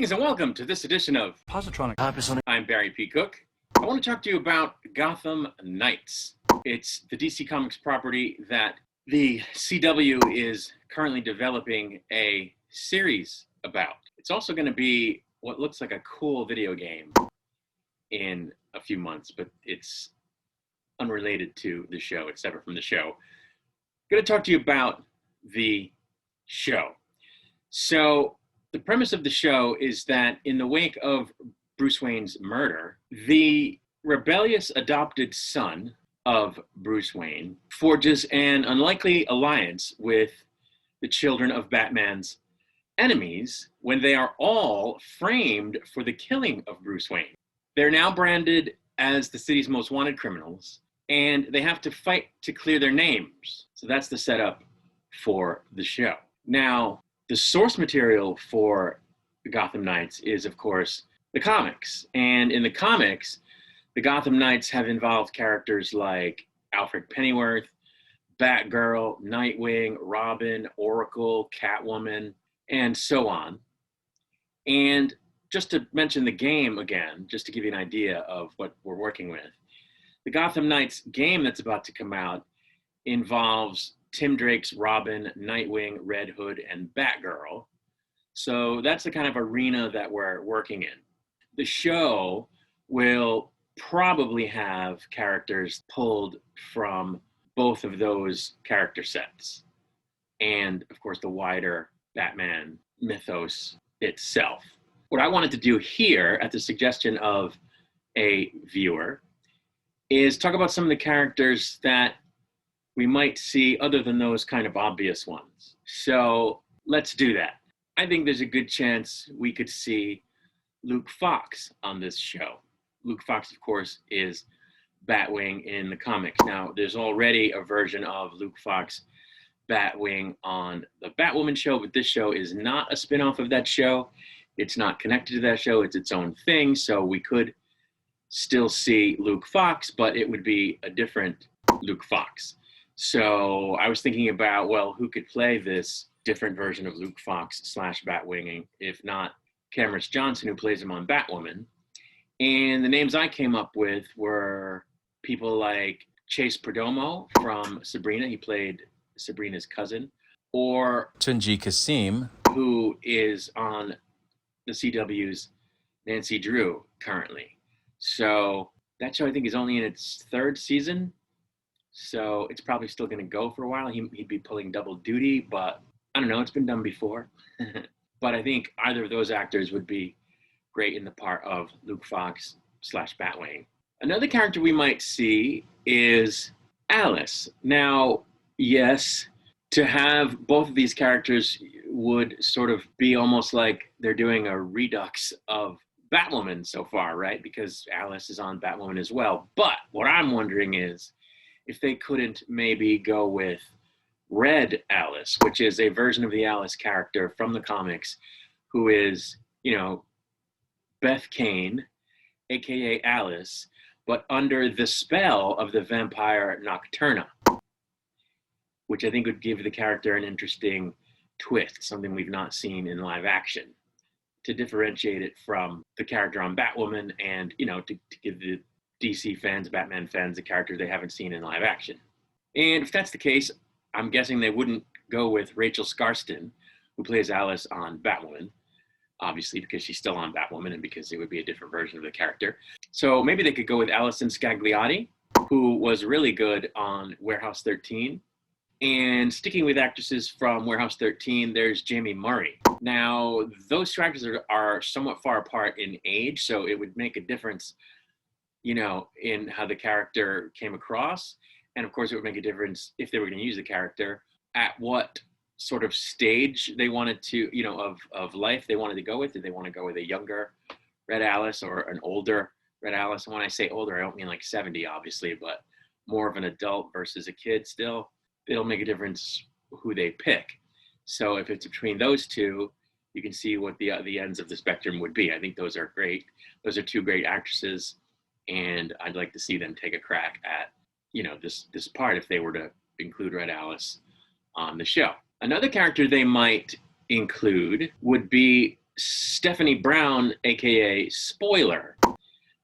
Greetings and welcome to this edition of Positronic. I'm Barry P. Cook. I want to talk to you about Gotham Knights. It's the DC Comics property that the CW is currently developing a series about. It's also going to be what looks like a cool video game in a few months, but it's unrelated to the show. It's separate from the show. I'm going to talk to you about the show. So the premise of the show is that in the wake of Bruce Wayne's murder, the rebellious adopted son of Bruce Wayne forges an unlikely alliance with the children of Batman's enemies when they are all framed for the killing of Bruce Wayne. They're now branded as the city's most wanted criminals, and they have to fight to clear their names. So that's the setup for the show. Now, the source material for the Gotham Knights is, of course, the comics. And in the comics, the Gotham Knights have involved characters like Alfred Pennyworth, Batgirl, Nightwing, Robin, Oracle, Catwoman, and so on. And just to mention the game again, just to give you an idea of what we're working with, the Gotham Knights game that's about to come out involves Tim Drake's Robin, Nightwing, Red Hood, and Batgirl. So that's the kind of arena that we're working in. The show will probably have characters pulled from both of those character sets. And of course, the wider Batman mythos itself. What I wanted to do here, at the suggestion of a viewer, is talk about some of the characters that we might see other than those kind of obvious ones. So let's do that. I think there's a good chance we could see Luke Fox on this show. Luke Fox, of course, is Batwing in the comics. Now, there's already a version of Luke Fox Batwing on the Batwoman show, but this show is not a spin-off of that show. It's not connected to that show. It's its own thing. So we could still see Luke Fox, but it would be a different Luke Fox. So I was thinking about, well, who could play this different version of Luke Fox / Batwinging, if not Cameron Johnson, who plays him on Batwoman. And the names I came up with were people like Chase Perdomo from Sabrina. He played Sabrina's cousin. Or Tunji Kasim, who is on the CW's Nancy Drew currently. So that show, I think, is only in its third season. So it's probably still going to go for a while. He'd be pulling double duty, but I don't know. It's been done before. But I think either of those actors would be great in the part of Luke Fox / Batwing. Another character we might see is Alice. Now, yes, to have both of these characters would sort of be almost like they're doing a redux of Batwoman so far, right? Because Alice is on Batwoman as well. But what I'm wondering is if they couldn't maybe go with Red Alice, which is a version of the Alice character from the comics, who is, Beth Kane, aka Alice, but under the spell of the vampire Nocturna, which I think would give the character an interesting twist, something we've not seen in live action, to differentiate it from the character on Batwoman and, to give the DC fans, Batman fans, the character they haven't seen in live action. And if that's the case, I'm guessing they wouldn't go with Rachel Skarsten, who plays Alice on Batwoman, obviously because she's still on Batwoman and because it would be a different version of the character. So maybe they could go with Allison Scagliotti, who was really good on Warehouse 13. And sticking with actresses from Warehouse 13, there's Jamie Murray. Now, those two actors are somewhat far apart in age, so it would make a difference in how the character came across. And of course, it would make a difference if they were going to use the character, at what sort of stage they wanted to, of life they wanted to go with. Did they want to go with a younger Red Alice or an older Red Alice? And when I say older, I don't mean like 70, obviously, but more of an adult versus a kid still. It'll make a difference who they pick. So if it's between those two, you can see what the ends of the spectrum would be. I think those are great. Those are two great actresses. And I'd like to see them take a crack at, this part if they were to include Red Alice on the show. Another character they might include would be Stephanie Brown, aka Spoiler.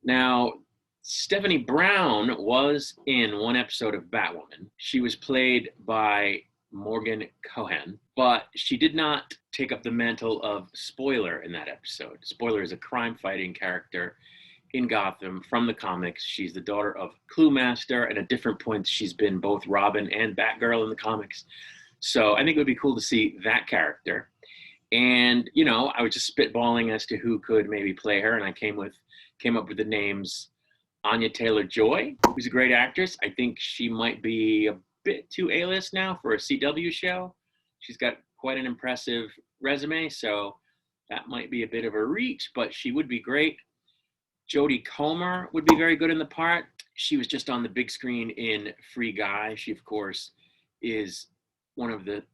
Now, Stephanie Brown was in one episode of Batwoman. She was played by Morgan Cohen, but she did not take up the mantle of Spoiler in that episode. Spoiler is a crime-fighting character in Gotham from the comics. She's the daughter of Clue Master, and at different points she's been both Robin and Batgirl in the comics. So I think it would be cool to see that character. And, you know, I was just spitballing as to who could maybe play her, and I came up with the names Anya Taylor-Joy, who's a great actress. I think she might be a bit too A-list now for a CW show. She's got quite an impressive resume, so that might be a bit of a reach, but she would be great. Jodie Comer would be very good in the part. She was just on the big screen in Free Guy. She, of course, is one of the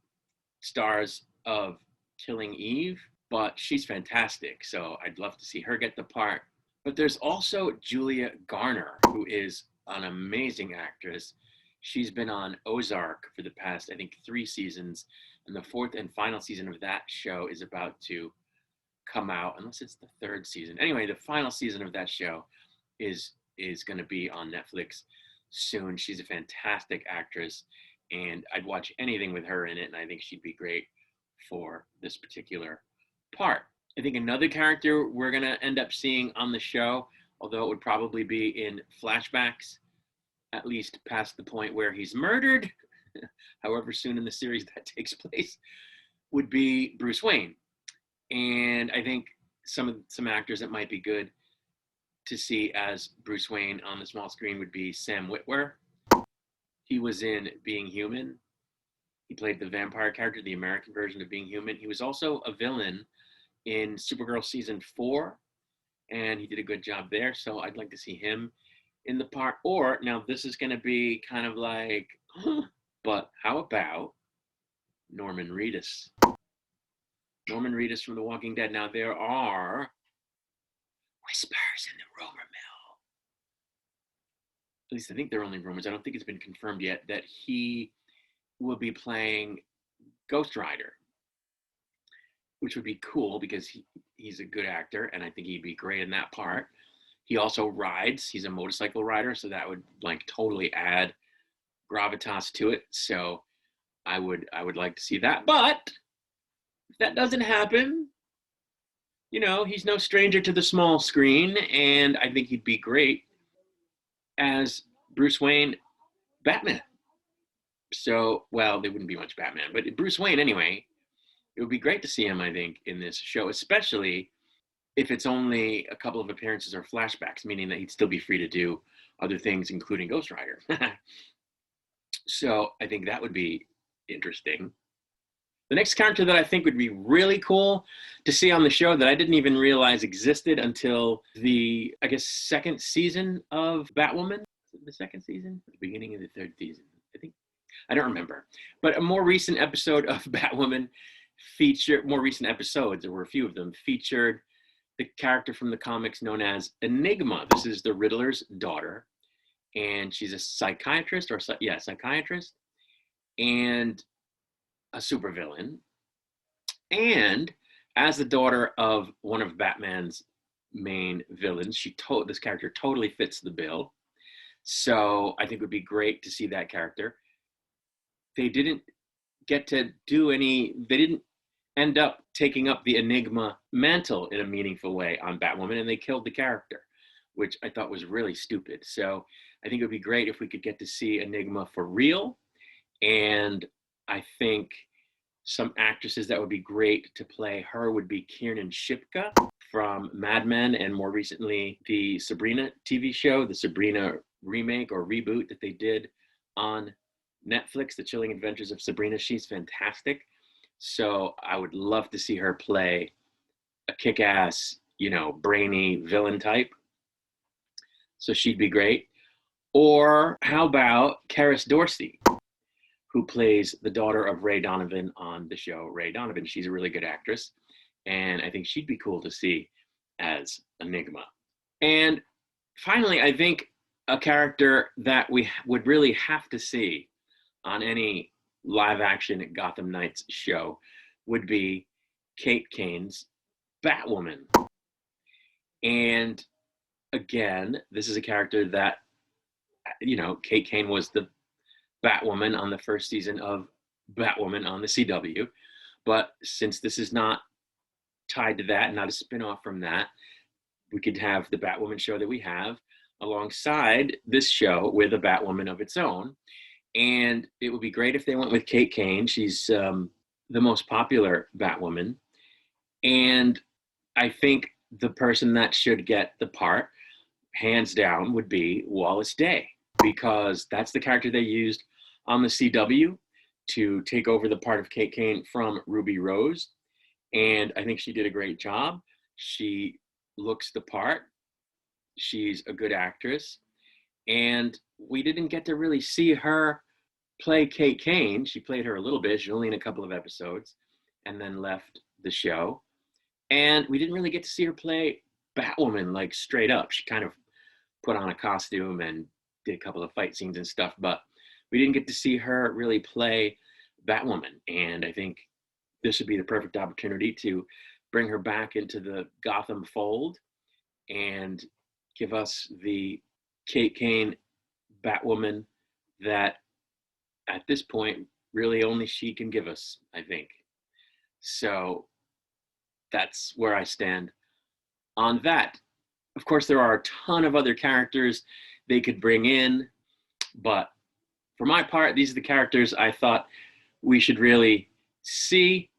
stars of Killing Eve, but she's fantastic, so I'd love to see her get the part. But there's also Julia Garner, who is an amazing actress. She's been on Ozark for the past, I think, 3 seasons, and the 4th and final season of that show is about to come out, unless it's the 3rd season. Anyway, the final season of that show is going to be on Netflix soon. She's a fantastic actress, and I'd watch anything with her in it, and I think she'd be great for this particular part. I think another character we're going to end up seeing on the show, although it would probably be in flashbacks, at least past the point where he's murdered, however soon in the series that takes place, would be Bruce Wayne. And I think some actors that might be good to see as Bruce Wayne on the small screen would be Sam Witwer. He was in Being Human. He played the vampire character, the American version of Being Human. He was also a villain in Supergirl season 4, and he did a good job there. So I'd like to see him in the part. Or now this is going to be kind of like, but how about Norman Reedus? Norman Reedus from The Walking Dead. Now, there are whispers in the rumor mill. At least I think they're only rumors. I don't think it's been confirmed yet that he will be playing Ghost Rider, which would be cool because he's a good actor, and I think he'd be great in that part. He also rides. He's a motorcycle rider, so that would like totally add gravitas to it. So I would like to see that. But if that doesn't happen, you know, he's no stranger to the small screen, and I think he'd be great as Bruce Wayne Batman. So, well, there wouldn't be much Batman, but Bruce Wayne anyway. It would be great to see him, I think, in this show, especially if it's only a couple of appearances or flashbacks, meaning that he'd still be free to do other things, including Ghost Rider. So I think that would be interesting. The next character that I think would be really cool to see on the show that I didn't even realize existed until the, I guess, 2nd season of Batwoman. The 2nd season? The beginning of the 3rd season, I think. I don't remember. But a more recent episode of Batwoman more recent episodes, there were a few of them, featured the character from the comics known as Enigma. This is the Riddler's daughter, and she's a psychiatrist, and a supervillain. And as the daughter of one of Batman's main villains, this character totally fits the bill. So I think it would be great to see that character. They didn't end up taking up the Enigma mantle in a meaningful way on Batwoman, and they killed the character, which I thought was really stupid. So I think it would be great if we could get to see Enigma for real. And I think some actresses that would be great to play her would be Kiernan Shipka from Mad Men, and more recently the Sabrina TV show, the Sabrina remake or reboot that they did on Netflix, The Chilling Adventures of Sabrina. She's fantastic. So I would love to see her play a kick-ass, brainy villain type. So she'd be great. Or how about Karis Dorsey, who plays the daughter of Ray Donovan on the show Ray Donovan. She's a really good actress, and I think she'd be cool to see as Enigma. And finally, I think a character that we would really have to see on any live-action Gotham Knights show would be Kate Kane's Batwoman. And again, this is a character that, Kane was the Batwoman on the first season of Batwoman on the CW. But since this is not tied to that, not a spin-off from that, we could have the Batwoman show that we have alongside this show with a Batwoman of its own. And it would be great if they went with Kane. She's the most popular Batwoman. And I think the person that should get the part, hands down, would be Wallis Day, because that's the character they used on the CW to take over the part of Kane from Ruby Rose. And I think she did a great job. She looks the part. She's a good actress. And we didn't get to really see her play Kane. She played her a little bit. She's only in a couple of episodes and then left the show. And we didn't really get to see her play Batwoman, like, straight up. She kind of put on a costume and did a couple of fight scenes and stuff, but we didn't get to see her really play Batwoman. And I think this would be the perfect opportunity to bring her back into the Gotham fold and give us the Kane Batwoman that at this point really only she can give us, I think. So that's where I stand on that. Of course, there are a ton of other characters they could bring in, but for my part, these are the characters I thought we should really see,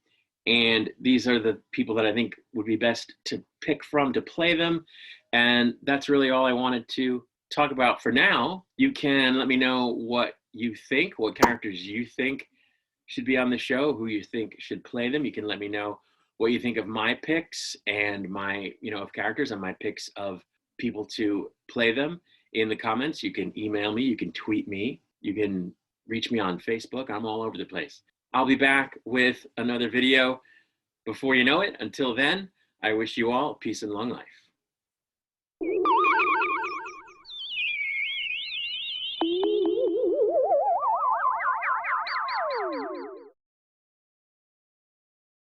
and these are the people that I think would be best to pick from to play them, and that's really all I wanted to talk about for now. You can let me know what you think, what characters you think should be on the show, who you think should play them. You can let me know what you think of my picks and my, of characters and my picks of people to play them in the comments. You can email me, you can tweet me, you can reach me on Facebook. I'm all over the place. I'll be back with another video before you know it. Until then, I wish you all peace and long life.